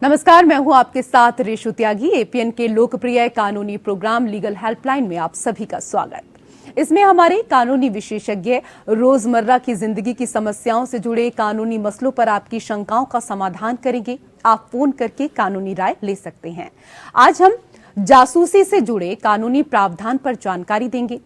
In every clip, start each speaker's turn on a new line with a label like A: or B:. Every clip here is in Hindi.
A: नमस्कार, मैं हूं आपके साथ रेशु त्यागी। एपीएन के लोकप्रिय कानूनी प्रोग्राम लीगल हेल्पलाइन में आप सभी का स्वागत। इसमें हमारे कानूनी विशेषज्ञ रोजमर्रा की जिंदगी की समस्याओं से जुड़े कानूनी मसलों पर आपकी शंकाओं का समाधान करेंगे। आप फोन करके कानूनी राय ले सकते हैं। आज हम जासूसी से जुड़े कानूनी प्रावधान पर जानकारी देंगे।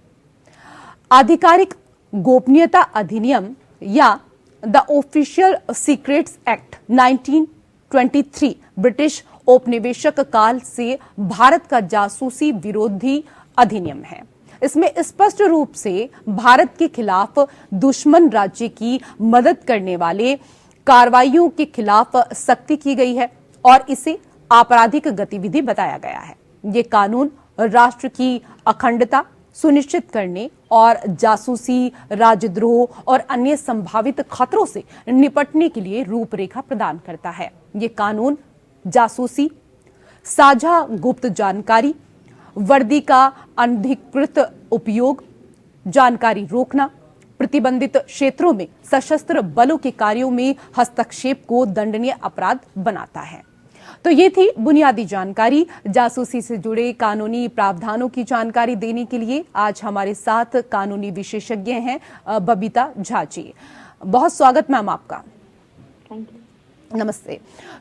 A: आधिकारिक गोपनीयता अधिनियम या the official secrets act 1923 British औपनिवेशिक काल से भारत का जासूसी विरोधी अधिनियम है। इसमें स्पष्ट रूप से भारत के खिलाफ दुश्मन राज्य की मदद करने वाले कार्रवाइयों के खिलाफ सख्ती की गई है और इसे आपराधिक गतिविधि बताया गया है। ये कानून राष्ट्र की अखंडता सुनिश्चित करने और जासूसी, राजद्रोह और अन्य संभावित खतरों से निपटने के लिए रूपरेखा प्रदान करता है। ये कानून जासूसी, साझा गुप्त जानकारी, वर्दी का अनधिकृत उपयोग, जानकारी रोकना, प्रतिबंधित क्षेत्रों में सशस्त्र बलों के कार्यों में हस्तक्षेप को दंडनीय अपराध बनाता है। तो ये थी बुनियादी जानकारी। जासूसी से जुड़े कानूनी प्रावधानों की जानकारी देने के लिए आज हमारे साथ कानूनी विशेषज्ञ हैं बबीता झा जी। बहुत स्वागत मैम आपका।
B: Thank you.
A: नमस्ते।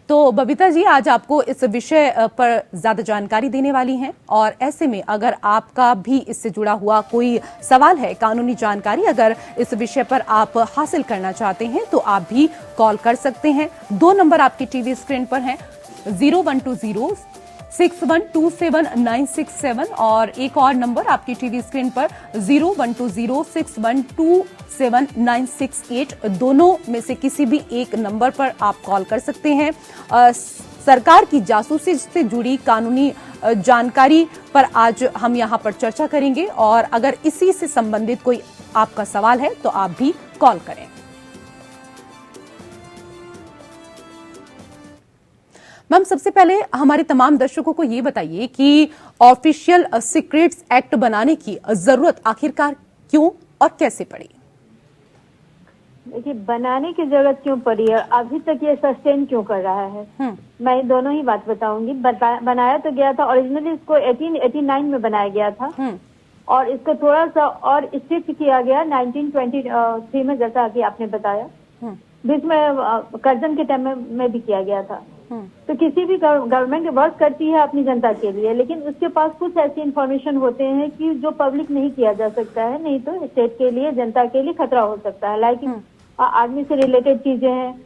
A: तो बबीता जी, आज आपको इस विषय पर ज्यादा जानकारी देने वाली हैं और ऐसे में अगर आपका भी इससे जुड़ा हुआ कोई सवाल है, कानूनी जानकारी अगर इस विषय पर आप हासिल करना चाहते हैं तो आप भी कॉल कर सकते हैं। 2 नंबर आपकी टीवी स्क्रीन पर हैं, 0120-6127-967 और एक और नंबर आपकी टीवी स्क्रीन पर 0120-6127-968। दोनों में से किसी भी एक नंबर पर आप कॉल कर सकते हैं। सरकार की जासूसी से जुड़ी कानूनी जानकारी पर आज हम यहां पर चर्चा करेंगे और अगर इसी से संबंधित कोई आपका सवाल है तो आप भी कॉल करें। मैम, सबसे पहले हमारे तमाम दर्शकों को ये बताइए कि ऑफिशियल सीक्रेट्स एक्ट बनाने की जरूरत आखिरकार क्यों और कैसे पड़ी?
B: देखिए, बनाने की जरूरत क्यों पड़ी है, अभी तक ये सस्टेन क्यों कर रहा है, मैं दोनों ही बात बताऊंगी। बनाया तो गया था, ओरिजिनली इसको 1889 में बनाया गया था और इसको थोड़ा सा और स्ट्रिक्ट किया गया 1923 में, जैसा कि आपने बताया। बीच में कर्जन के टाइम में भी किया गया था। तो किसी भी गवर्नमेंट वर्क करती है अपनी जनता के लिए, लेकिन उसके पास कुछ ऐसी इंफॉर्मेशन होते हैं कि जो पब्लिक नहीं किया जा सकता है, नहीं तो स्टेट के लिए, जनता के लिए खतरा हो सकता है। लाइक आर्मी से रिलेटेड चीजें हैं,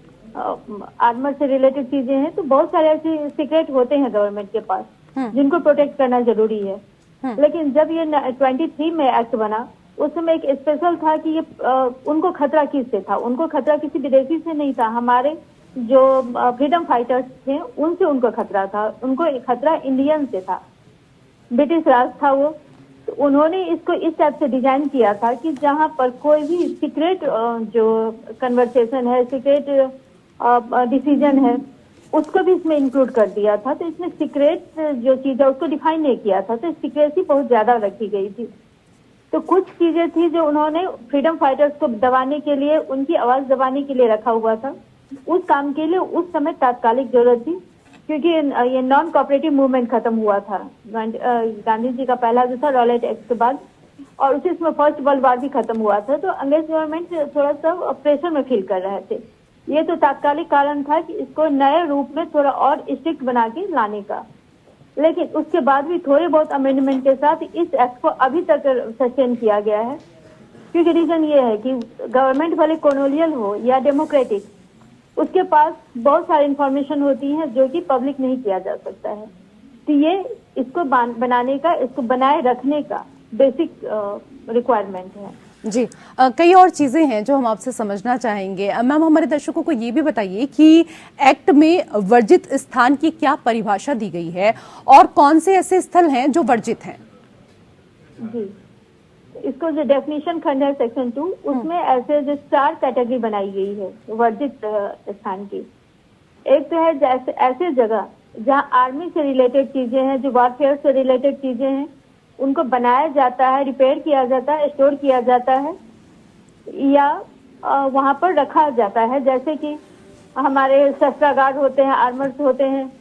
B: आर्मर से रिलेटेड चीजें हैं, तो बहुत सारे ऐसे सीक्रेट होते हैं गवर्नमेंट के पास जिनको प्रोटेक्ट करना जरूरी है। लेकिन जब ये 23 में एक्ट बना, उस समय एक स्पेशल था कि ये उनको खतरा किससे था? उनको खतरा किसी विदेशी से नहीं था, हमारे जो फ्रीडम फाइटर्स थे उनसे उनको खतरा था। उनको खतरा इंडियन से था, ब्रिटिश राज था वो। तो उन्होंने इसको इस टाइप से डिजाइन किया था कि जहां पर कोई भी सीक्रेट जो कन्वर्सेशन है, सीक्रेट डिसीजन है, उसको भी इसमें इंक्लूड कर दिया था। तो इसमें सीक्रेट जो चीज है उसको डिफाइन नहीं किया था, तो सीक्रेसी बहुत ज्यादा रखी गई थी। तो कुछ चीजें थी जो उन्होंने फ्रीडम फाइटर्स को दबाने के लिए, उनकी आवाज दबाने के लिए रखा हुआ था। उस काम के लिए उस समय तात्कालिक जरूरत थी, क्योंकि ये नॉन कोऑपरेटिव मूवमेंट खत्म हुआ था गांधी जी का पहला जो था रॉलेट एक्ट के बाद, और उसी समय फर्स्ट वर्ल्ड वॉर भी खत्म हुआ था। तो अंग्रेज गवर्नमेंट थोड़ा सा प्रेशर में फील कर रहे थे। ये तो तात्कालिक कारण था कि इसको नए रूप में थोड़ा और स्ट्रिक्ट बना के लाने का। लेकिन उसके बाद भी थोड़े बहुत अमेंडमेंट के साथ इस एक्ट को अभी तक सस्टेन किया गया है, क्योंकि रीजन ये है कि गवर्नमेंट भले कॉलोनियल हो या डेमोक्रेटिक, उसके पास बहुत सारी इंफॉर्मेशन होती है जो कि पब्लिक नहीं किया जा सकता है। तो ये इसको बनाने का, इसको बनाए रखने का बेसिक रिक्वायरमेंट है
A: जी। कई और चीजें हैं जो हम आपसे समझना चाहेंगे। मैम, हमारे दर्शकों को ये भी बताइए कि एक्ट में वर्जित स्थान की क्या परिभाषा दी गई है और कौन से ऐसे स्थल हैं जो वर्जित हैं?
B: जी, इसको जो डेफिनेशन खंड है सेक्शन 2, उसमें ऐसे जो 4 कैटेगरी बनाई गई है वर्जित स्थान की। एक तो है जैसे ऐसे जगह जहां आर्मी से रिलेटेड चीजें हैं, जो वॉरफेयर से रिलेटेड चीजें हैं, उनको बनाया जाता है, रिपेयर किया जाता है, स्टोर किया जाता है या वहां पर रखा जाता है। जैसे कि हमारे शस्त्रागार होते हैं, आर्मर्स होते हैं,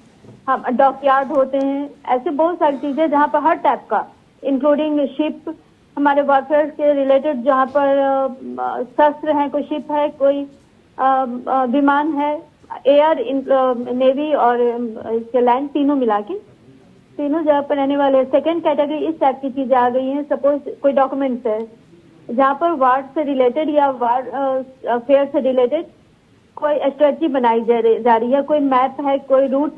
B: हम डॉकयार्ड होते हैं, ऐसे बहुत सारी चीजें जहाँ पर हर टाइप का इंक्लूडिंग शिप, हमारे वॉरफेयर के रिलेटेड जहाँ पर शस्त्र हैं, कोई शिप है, कोई विमान है, एयर, नेवी और लैंड, तीनों मिला के तीनों जगह पर रहने वाले। सेकंड कैटेगरी इस टाइप की चीजें आ गई हैं, सपोज कोई डॉक्यूमेंट्स है जहाँ पर वार से रिलेटेड या वार फेयर से रिलेटेड कोई स्ट्रेटजी बनाई जा रही है, कोई मैप है, कोई रूट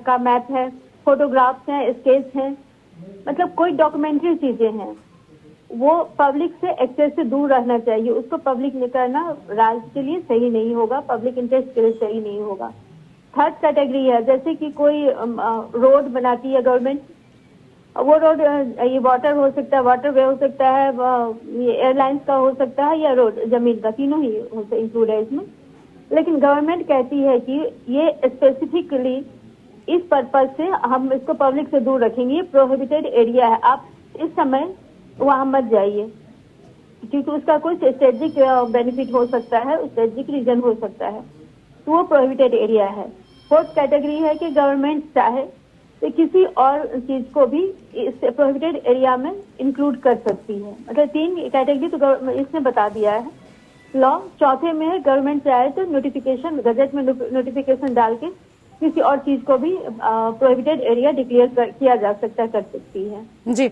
B: का मैप है, फोटोग्राफ्स हैं, स्केच हैं, मतलब कोई डॉक्यूमेंट्री चीजें हैं, वो पब्लिक से एक्सेस से दूर रहना चाहिए। उसको पब्लिक में करना राज्य के लिए सही नहीं होगा, पब्लिक इंटरेस्ट के लिए सही नहीं होगा। थर्ड कैटेगरी है जैसे कि कोई रोड बनाती है गवर्नमेंट, वो रोड ये वाटर हो सकता है, वाटर वे हो सकता है, ये एयरलाइंस का हो सकता है, या रोड जमीन का, तीनों ही इंक्लूड है इसमें। लेकिन गवर्नमेंट कहती है कि ये स्पेसिफिकली इस पर्पज से हम इसको पब्लिक से दूर रखेंगे, ये प्रोहिबिटेड एरिया है, आप इस समय वहां मत जाइए, क्योंकि उसका कुछ स्ट्रेटेजिक बेनिफिट हो सकता है, स्ट्रेटेजिक रीजन हो सकता है, तो वो प्रोहिबिटेड एरिया है। फोर्थ कैटेगरी है कि गवर्नमेंट चाहे तो किसी और चीज को भी इस प्रोहिबिटेड एरिया में इंक्लूड कर सकती है। मतलब तीन कैटेगरी तो इसने बता दिया है लॉ। चौथे में है गवर्नमेंट चाहे तो नोटिफिकेशन, गजट में नोटिफिकेशन डाल के किसी और चीज को भी प्रोहिबिटेड एरिया डिक्लेयर किया जा सकता है, कर सकती है।
A: जी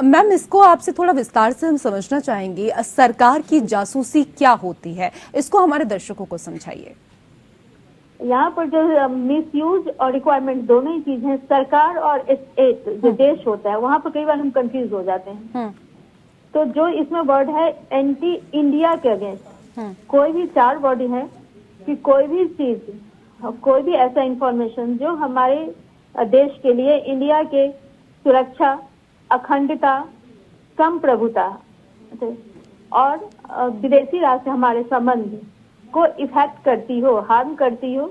A: मैम, इसको आपसे थोड़ा विस्तार से हम समझना चाहेंगे, सरकार की जासूसी क्या होती है, इसको हमारे दर्शकों को समझाइए।
B: यहाँ पर जो मिसयूज और रिक्वायरमेंट दोनों ही चीज है, सरकार और स्टेट जो देश होता है, वहाँ पर कई बार हम कंफ्यूज हो जाते हैं। तो जो इसमें वर्ड है एंटी इंडिया के अगेंस्ट, कोई भी चार वर्ड है कि कोई भी चीज, कोई भी ऐसा इंफॉर्मेशन जो हमारे देश के लिए, इंडिया के सुरक्षा, अखंडता, संप्रभुता और विदेशी राष्ट्र से हमारे संबंध को इफेक्ट करती हो, हार्म करती हो,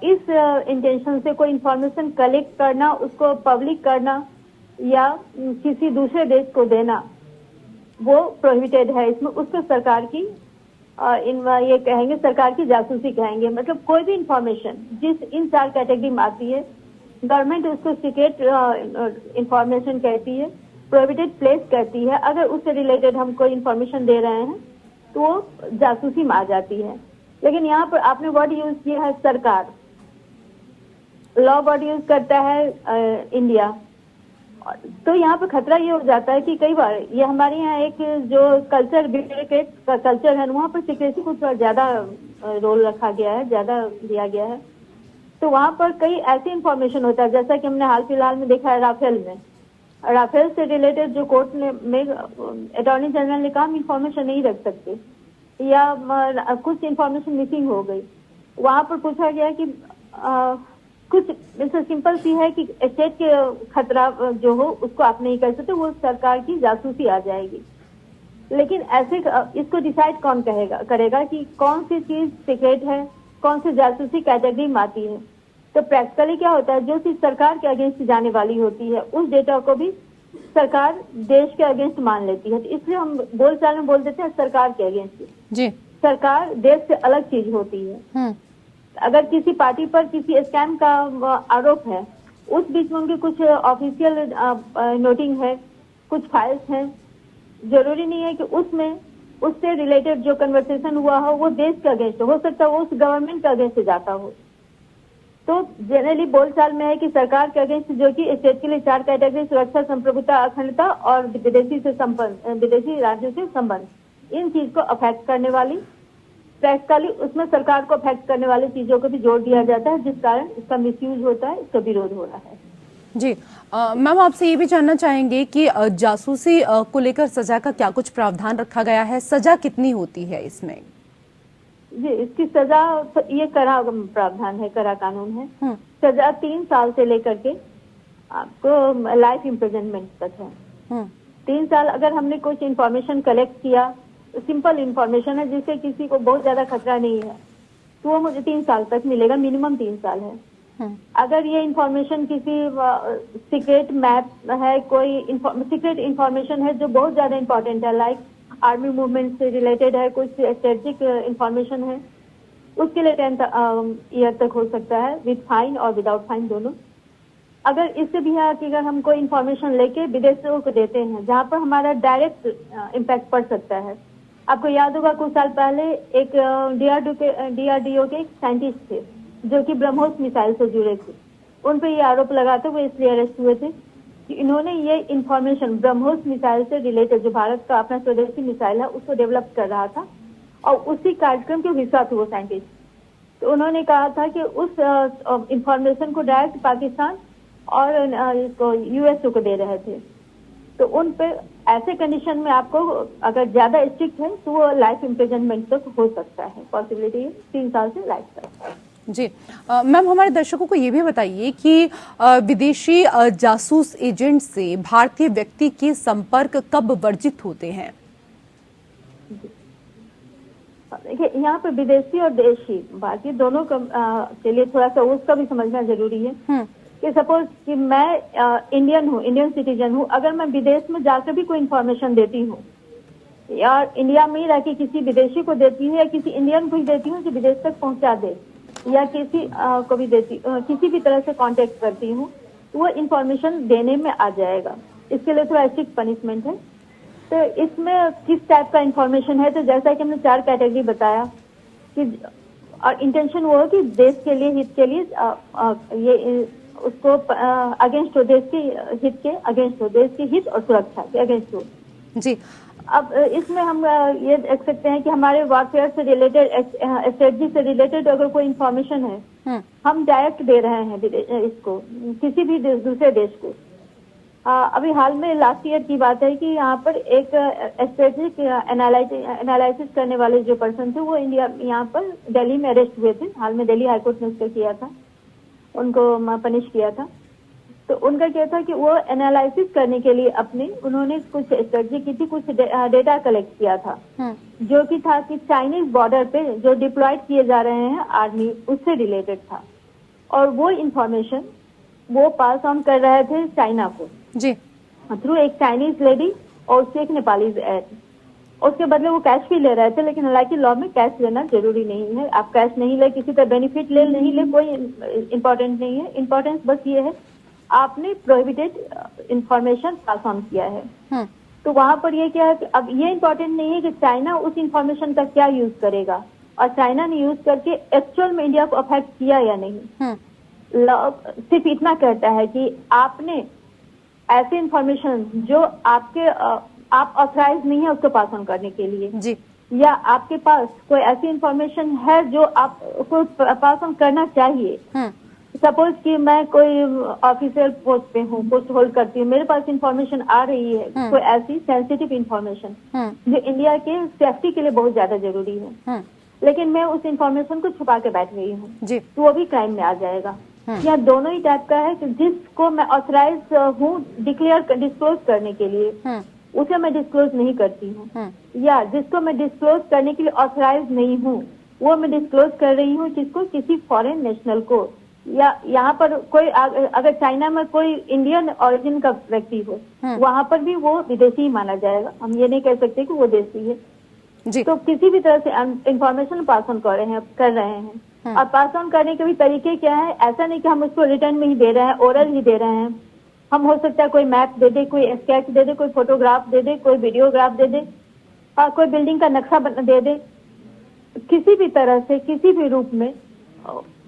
B: इस इंटेंशन से कोई इंफॉर्मेशन कलेक्ट करना, उसको पब्लिक करना या किसी दूसरे देश को देना, वो प्रोहिबिटेड है। इसमें उसको सरकार की ये कहेंगे, सरकार की जासूसी कहेंगे। मतलब कोई भी इंफॉर्मेशन जिस इन चार कैटेगरी में आती है, गवर्नमेंट उसको सीक्रेट इंफॉर्मेशन कहती है, प्रोहिबिटेड प्लेस कहती है। अगर उससे रिलेटेड हम कोई इंफॉर्मेशन दे रहे हैं तो वो जासूसी में आ जाती है। लेकिन यहाँ पर आपने वर्ड यूज किया है सरकार, लॉ वर्ड यूज करता है इंडिया, तो यहाँ पर खतरा ये हो जाता है कि कई बार ये हमारे यहाँ एक जो कल्चर, ब्यूरोक्रेट का कल्चर है, वहाँ पर सिक्रेसी को थोड़ा ज्यादा रोल रखा गया है, ज्यादा दिया गया है। तो वहाँ पर कई ऐसी इंफॉर्मेशन होता है, जैसा कि हमने हाल फिलहाल में देखा है राफेल में, राफेल से रिलेटेड जो कोर्ट में अटॉर्नी जनरल ने कहा हम इंफॉर्मेशन नहीं रख सकते, या कुछ इंफॉर्मेशन मिसिंग हो गई। वहां पर पूछा गया कि कुछ सिंपल सी है कि स्टेट के खतरा जो हो उसको आप नहीं कर सकते, वो सरकार की जासूसी आ जाएगी। लेकिन ऐसे इसको डिसाइड कौन करेगा कि कौन सी चीज सीक्रेट है, कौन सी जासूसी कैटेगरी में आती है। तो प्रैक्टिकली क्या होता है, जो चीज सरकार के अगेंस्ट जाने वाली होती है, उस डेटा को भी सरकार देश के अगेंस्ट मान लेती है। तो इसलिए हम बोलचाल में बोल देते हैं सरकार के अगेंस्ट। जी, सरकार देश से अलग चीज होती है। अगर किसी पार्टी पर किसी स्कैम का आरोप है, उस बीच में उनकी कुछ ऑफिशियल नोटिंग है, कुछ फाइल्स हैं, जरूरी नहीं है कि उसमें उससे रिलेटेड जो कन्वर्सेशन हुआ हो वो देश के अगेंस्ट हो सकता है, वो उस गवर्नमेंट के अगेंस्ट जाता हो। तो जनरली बोलचाल में है कि सरकार के अगेंस्ट, जो कि स्टेट के लिए चार कैटेगरी, सुरक्षा, संप्रभुता, अखंडता और विदेशी राज्यों से संबंध, इन चीज को अफेक्ट करने वाली, प्रैक्टिकली उसमें सरकार को अफेक्ट करने वाली चीजों को भी जोड़ दिया जाता है, जिस कारण इसका मिसयूज होता है, इसका विरोध हो रहा है। जी
A: मैम, आपसे ये भी जानना चाहेंगे कि जासूसी को लेकर सजा का क्या कुछ प्रावधान रखा गया है, सजा कितनी होती है इसमें?
B: जी, इसकी सजा ये कड़ा प्रावधान है, कड़ा कानून है। सजा 3 साल से लेकर के आपको लाइफ इम्प्रिजनमेंट तक है। 3 साल अगर हमने कुछ इन्फॉर्मेशन कलेक्ट किया, सिंपल इन्फॉर्मेशन है जिससे किसी को बहुत ज्यादा खतरा नहीं है, तो वो मुझे 3 साल तक मिलेगा, मिनिमम 3 साल है। अगर ये इन्फॉर्मेशन किसी सीक्रेट मैप है, कोई सीक्रेट इन्फॉर्मेशन है जो बहुत ज्यादा इंपॉर्टेंट है, लाइक आर्मी मूवमेंट से रिलेटेड है, कुछ स्ट्रेटेजिक इंफॉर्मेशन है, उसके लिए 10th ईयर तक हो सकता है, विद फाइन और विदाउट फाइन दोनों। अगर इससे भी है कि अगर हम कोई इन्फॉर्मेशन लेके विदेशियों को देते हैं जहाँ पर हमारा डायरेक्ट इम्पैक्ट पड़ सकता है। आपको याद होगा कुछ साल पहले एक DRDO के एक साइंटिस्ट थे जो कि ब्रह्मोस मिसाइल से जुड़े थे। उन पर ये आरोप लगाते हुए इसलिए अरेस्ट हुए थे कि इन्होंने ये इन्फॉर्मेशन ब्रह्मोस मिसाइल से रिलेटेड, जो भारत का अपना स्वदेशी मिसाइल है, उसको डेवलप कर रहा था और उसी कार्यक्रम के हिस्सा थे वो साइंटिस्ट। तो उन्होंने कहा था कि उस इंफॉर्मेशन को डायरेक्ट पाकिस्तान और इसको यूएसओ को दे रहे थे। तो उन पे ऐसे कंडीशन में आपको अगर ज्यादा स्ट्रिक्ट है तो वो लाइफ इम्प्रिजनमेंट तक हो सकता है, पॉसिबिलिटी है 3 साल से लाइफ तक।
A: जी मैम, हमारे दर्शकों को ये भी बताइए कि विदेशी जासूस एजेंट से भारतीय व्यक्ति के संपर्क कब वर्जित होते हैं?
B: देखिए, यहाँ पर विदेशी और देशी भारतीय दोनों के लिए थोड़ा सा उसका भी समझना जरूरी है कि सपोज कि मैं इंडियन हूँ, इंडियन सिटीजन हूँ, अगर मैं विदेश में जाकर भी कोई इन्फॉर्मेशन देती हूँ या इंडिया में ही रह के किसी विदेशी को देती हूँ या किसी इंडियन को ही देती हूँ कि विदेश तक पहुँचा दे या किसी को भी देती किसी भी तरह से कांटेक्ट करती हूँ, तो वो इन्फॉर्मेशन देने में आ जाएगा। इसके लिए थोड़ा स्ट्रिक्ट पनिशमेंट है। तो इसमें किस टाइप का इन्फॉर्मेशन है, तो जैसा कि हमने 4 कैटेगरी बताया कि और इंटेंशन वो है कि देश के लिए, हित के लिए ये उसको अगेंस्ट हो, देश के हित के अगेंस्ट हो, देश के हित और सुरक्षा के अगेंस्ट हो।
A: जी,
B: अब इसमें हम ये देख सकते हैं कि हमारे वॉरफेयर से रिलेटेड, स्ट्रेटजी से रिलेटेड अगर कोई इन्फॉर्मेशन है, हम डायरेक्ट दे रहे हैं इसको किसी भी दूसरे देश को। अभी हाल में लास्ट ईयर की बात है कि यहाँ पर एक स्ट्रेटेजिक एनालिसिस करने वाले जो पर्सन थे वो यहाँ पर दिल्ली में अरेस्ट हुए थे। हाल में दिल्ली हाईकोर्ट ने उसका किया था, उनको पनिश किया था। तो उनका क्या था कि वो एनालिसिस करने के लिए उन्होंने कुछ स्ट्रेटजी की थी, कुछ डेटा कलेक्ट किया था जो कि था कि चाइनीज बॉर्डर पे जो डिप्लॉयड किए जा रहे हैं आर्मी, उससे रिलेटेड था। और वो इंफॉर्मेशन वो पास ऑन कर रहे थे चाइना को
A: जी
B: थ्रू एक चाइनीज लेडी और उससे एक नेपाली एड। उसके बदले वो कैश भी ले रहे थे, लेकिन हालांकि लॉ में कैश लेना जरूरी नहीं है। आप कैश नहीं ले, किसी का बेनिफिट ले नहीं ले, कोई इम्पोर्टेंट नहीं है। इम्पोर्टेंस बस ये है आपने प्रोहिबिटेड इंफॉर्मेशन पास ऑन किया है। तो वहां पर ये क्या है कि अब ये इम्पोर्टेंट नहीं है कि चाइना उस इंफॉर्मेशन का क्या यूज करेगा और चाइना ने यूज करके एक्चुअल में इंडिया को अफेक्ट किया या नहीं। लॉ सिर्फ इतना कहता है कि आपने ऐसे इंफॉर्मेशन जो आप ऑथराइज नहीं है उसको पास ऑन करने के लिए
A: जी,
B: या आपके पास कोई ऐसी इंफॉर्मेशन है जो आपको पास ऑन करना चाहिए। सपोज कि मैं कोई ऑफिशियल पोस्ट पे हूँ, पोस्ट होल्ड करती हूँ, मेरे पास इंफॉर्मेशन आ रही है, कोई ऐसी सेंसिटिव इंफॉर्मेशन जो इंडिया के सेफ्टी के लिए बहुत ज्यादा जरूरी है, लेकिन मैं उस इंफॉर्मेशन को छुपा के बैठ गई हूँ, तो वो भी क्राइम में आ जाएगा। या दोनों ही टाइप का है कि जिसको मैं ऑथराइज हूँ डिस्क्लोज करने के लिए, उसे मैं डिस्क्लोज नहीं करती हूँ, या जिसको मैं डिस्क्लोज करने के लिए ऑथराइज नहीं हूँ वो मैं डिस्क्लोज कर रही हूँ जिसको किसी फॉरेन नेशनल को, या यहाँ पर कोई अगर चाइना में कोई इंडियन ओरिजिन का व्यक्ति हो, वहाँ पर भी वो विदेशी ही माना जाएगा। हम ये नहीं कह सकते कि वो देशी है
A: जी।
B: तो किसी भी तरह से इंफॉर्मेशन पास ऑन कर रहे हैं। और पास ऑन करने के भी तरीके क्या है, ऐसा नहीं कि हम उसको रिटर्न में ही दे रहे हैं, ओरल ही दे रहे हैं। हम हो सकता है कोई मैप दे दे, कोई स्केच दे दे, कोई फोटोग्राफ दे दे, कोई वीडियोग्राफ दे दे, कोई बिल्डिंग का नक्शा दे दे। किसी भी तरह से, किसी भी रूप में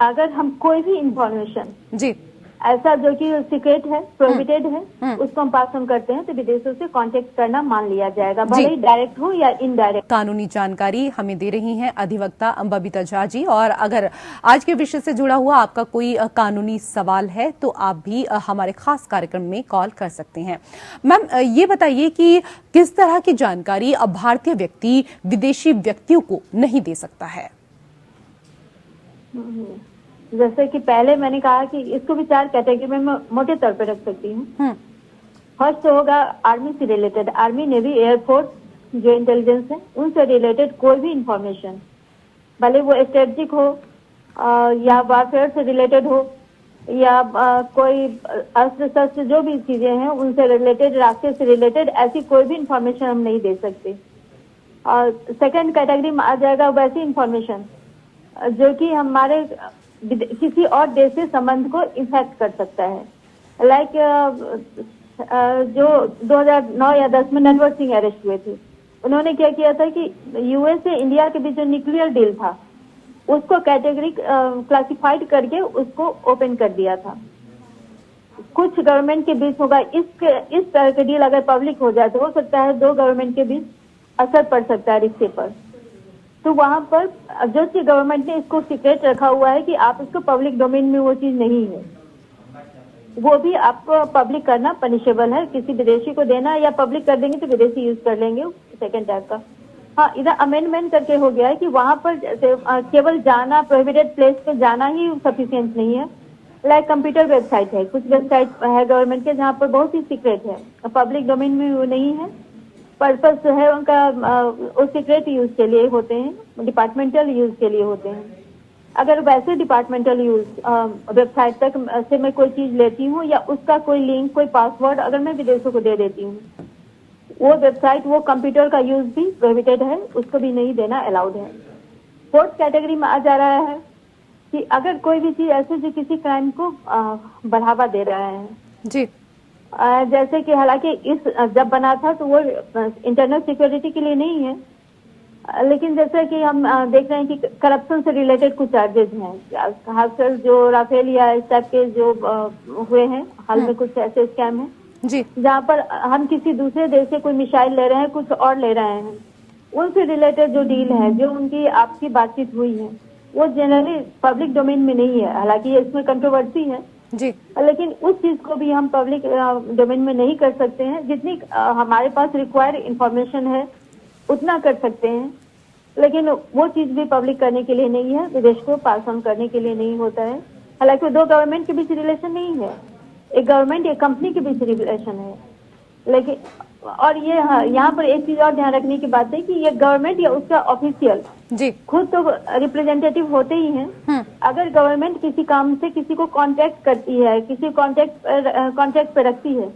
B: अगर हम कोई भी इंफॉर्मेशन
A: जी
B: ऐसा जो कि सीक्रेट है, प्रोहिबिटेड है, उसको हम पास ऑन करते हैं तो विदेशों से कांटेक्ट करना मान लिया जाएगा, भले ही डायरेक्ट हो या इनडायरेक्ट।
A: कानूनी जानकारी हमें दे रही हैं अधिवक्ता बबीता झा जी। और अगर आज के विषय से जुड़ा हुआ आपका कोई कानूनी सवाल है तो आप भी हमारे खास कार्यक्रम में कॉल कर सकते हैं। मैम, ये बताइए कि किस तरह की जानकारी अब भारतीय व्यक्ति विदेशी व्यक्तियों को नहीं दे सकता है?
B: जैसे कि पहले मैंने कहा कि इसको भी 4 कैटेगरी में मैं मोटे तौर पे रख सकती हूँ। फर्स्ट होगा आर्मी से रिलेटेड, आर्मी, नेवी, एयरफोर्स जो इंटेलिजेंस है उनसे रिलेटेड कोई भी इंफॉर्मेशन, भले वो स्ट्रेटेजिक हो या वारफेयर से रिलेटेड हो या कोई अस्त्र शस्त्र जो भी चीजें हैं उनसे रिलेटेड, रास्ते से रिलेटेड, ऐसी कोई भी इंफॉर्मेशन हम नहीं दे सकते। और सेकेंड कैटेगरी में आ जाएगा वैसी इंफॉर्मेशन जो कि हमारे किसी और देश से संबंध को इफेक्ट कर सकता है। लाइक जो 2009 या 10 में नटवर सिंह अरेस्ट हुए थे, उन्होंने क्या किया था कि यूएस से इंडिया के बीच जो न्यूक्लियर डील था उसको कैटेगरी क्लासिफाइड करके उसको ओपन कर दिया था। कुछ गवर्नमेंट के बीच होगा, इस तरह के डील अगर पब्लिक हो जाए तो हो सकता है दो गवर्नमेंट के बीच असर पड़ सकता है रिश्ते पर। तो वहां पर जो चीज गवर्नमेंट ने इसको सीक्रेट रखा हुआ है कि आप इसको पब्लिक डोमेन में, वो चीज नहीं है, वो भी आपको पब्लिक करना पनिशेबल है। किसी विदेशी को देना या पब्लिक कर देंगे तो विदेशी यूज कर लेंगे, सेकेंड टाइप का। हाँ, इधर अमेंडमेंट करके हो गया है कि वहां पर केवल जाना, प्रोहिबिटेड प्लेस पे जाना ही सफिशियंट नहीं है। लाइक कंप्यूटर वेबसाइट है, कुछ वेबसाइट है गवर्नमेंट के जहाँ पर बहुत ही सीक्रेट है, पब्लिक डोमेन में वो नहीं है। पर्पस है उनका वो सीक्रेट यूज के लिए होते हैं, डिपार्टमेंटल यूज के लिए होते हैं। अगर वैसे डिपार्टमेंटल यूज वेबसाइट तक से मैं कोई चीज लेती हूँ या उसका कोई लिंक, कोई पासवर्ड अगर मैं विदेशों को दे देती हूँ, वो वेबसाइट, वो कंप्यूटर का यूज भी प्रोहिबिटेड है, उसको भी नहीं देना अलाउड है। फोर्थ कैटेगरी में आ जा रहा है कि अगर कोई भी चीज ऐसे जो किसी क्राइम को बढ़ावा दे रहा है
A: जी,
B: जैसे कि हालांकि इस जब बना था तो वो इंटरनल सिक्योरिटी के लिए नहीं है, लेकिन जैसे कि हम देख रहे हैं कि करप्शन से रिलेटेड कुछ चार्जेस हैं, खासकर जो राफेल या इस टाइप के जो हुए हैं हाल में, कुछ ऐसे स्कैम हैं
A: जी,
B: जहाँ पर हम किसी दूसरे देश से कोई मिसाइल ले रहे हैं, कुछ और ले रहे हैं, उनसे रिलेटेड जो डील है, जो उनकी आपसी बातचीत हुई है, वो जनरली पब्लिक डोमेन में नहीं है। हालांकि इसमें कंट्रोवर्सी है
A: जी,
B: लेकिन उस चीज को भी हम पब्लिक डोमेन में नहीं कर सकते हैं। जितनी हमारे पास रिक्वायर्ड इंफॉर्मेशन है उतना कर सकते हैं, लेकिन वो चीज भी पब्लिक करने के लिए नहीं है, विदेश को पास ऑन करने के लिए नहीं होता है। हालांकि दो गवर्नमेंट के बीच रिलेशन नहीं है, एक गवर्नमेंट एक कंपनी के बीच रिलेशन है। लेकिन और ये यहाँ पर एक चीज और ध्यान रखने की बात है कि ये गवर्नमेंट या उसका ऑफिशियल
A: जी,
B: खुद तो रिप्रेजेंटेटिव होते ही हैं। अगर गवर्नमेंट किसी काम से किसी को कांटेक्ट करती है, किसी कांटेक्ट पे रखती है,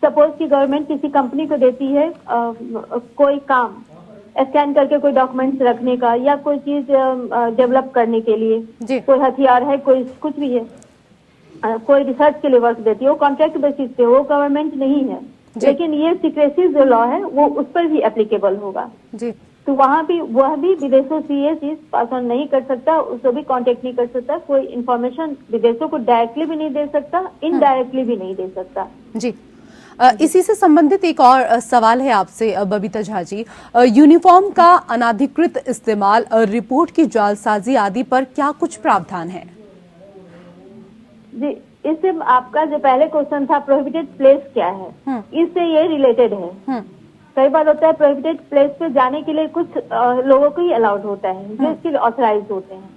B: सपोज कि गवर्नमेंट किसी कंपनी को देती है कोई काम स्कैन करके कोई डॉक्यूमेंट्स रखने का या कोई चीज डेवलप करने के लिए, कोई हथियार है, कोई कुछ भी है, कोई रिसर्च के लिए वर्क देती है, वो कॉन्ट्रैक्ट बेसिस पे, वो गवर्नमेंट नहीं है, लेकिन ये सीक्रेसी जो लॉ है वो उस पर भी एप्लीकेबल होगा
A: जी।
B: तो वहाँ भी वह भी विदेशों से ये चीज पास ऑन नहीं कर सकता, उसको भी कांटेक्ट नहीं कर सकता, कोई इन्फॉर्मेशन विदेशों को डायरेक्टली भी नहीं दे सकता, इनडायरेक्टली भी नहीं दे सकता।
A: जी, इसी से संबंधित एक और सवाल है आपसे बबीता झा जी, यूनिफॉर्म का अनाधिकृत इस्तेमाल, रिपोर्ट की जालसाजी आदि पर क्या कुछ प्रावधान है?
B: जी, इससे आपका जो पहले क्वेश्चन था प्रोहिबिटेड प्लेस क्या है, इससे ये रिलेटेड है। कई बार होता है प्रोहिबिटेड प्लेस पे जाने के लिए कुछ लोगों को ही अलाउड होता है जो इसके लिए ऑथराइज होते हैं,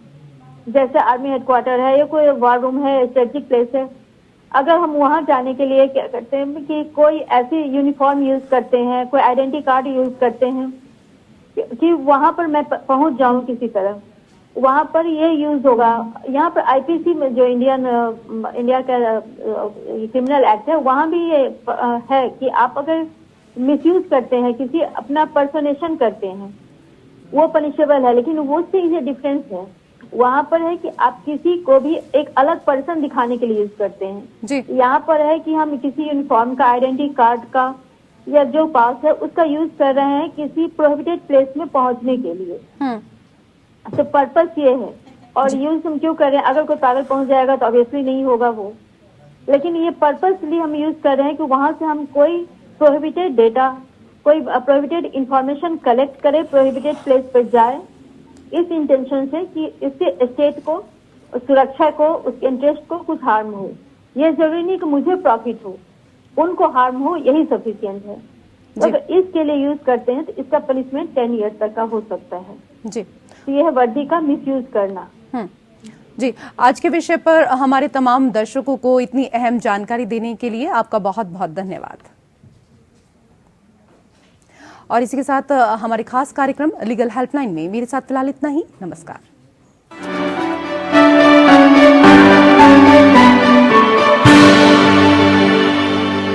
B: जैसे आर्मी हेडक्वार्टर है या कोई वॉर रूम है, स्ट्रेटेजिक प्लेस है। अगर हम वहां जाने के लिए क्या करते हैं कि कोई ऐसी यूनिफॉर्म यूज करते हैं, कोई आइडेंटिटी कार्ड यूज करते हैं कि वहां पर मैं पहुंच जाऊं किसी तरह, वहां पर ये यूज होगा। यहाँ पर आईपीसी में जो इंडिया का क्रिमिनल एक्ट है, वहां भी ये है कि आप अगर मिसयूज करते हैं, किसी अपना पर्सोनेशन करते हैं, वो पनिशेबल है। लेकिन वो से ये डिफरेंस है, वहां पर है कि आप किसी को भी एक अलग पर्सन दिखाने के लिए यूज करते हैं। यहाँ पर है कि हम किसी यूनिफॉर्म का, आइडेंटिटी कार्ड का या जो पास है उसका यूज कर रहे हैं किसी प्रोहिबिटेड प्लेस में पहुंचने के लिए। तो पर्पस ये है, और यूज हम क्यों कर रहे हैं? अगर कोई पागल पहुंच जाएगा तो ऑब्वियसली नहीं होगा वो, लेकिन ये पर्पसली हम यूज कर रहे हैं कि वहां से हम कोई प्रोहिबिटेड डेटा, कोई प्रोहिबिटेड इंफॉर्मेशन कलेक्ट करे, प्रोहिबिटेड प्लेस पर जाए, इस इंटेंशन से कि इससे स्टेट को, सुरक्षा को, उसके इंटरेस्ट को कुछ हार्म हो। ये जरूरी नहीं कि मुझे प्रॉफिट हो, उनको हार्म हो, यही सफिशिएंट है। तो अगर इसके लिए यूज करते हैं तो इसका पनिशमेंट 10 ईयर तक का हो सकता है
A: जी।
B: तो यह वर्दी का मिसयूज करना।
A: जी, आज के विषय पर हमारे तमाम दर्शकों को इतनी अहम जानकारी देने के लिए आपका बहुत बहुत धन्यवाद। और इसी के साथ हमारे खास कार्यक्रम लीगल हेल्पलाइन में मेरे साथ फिलहाल इतना ही। नमस्कार।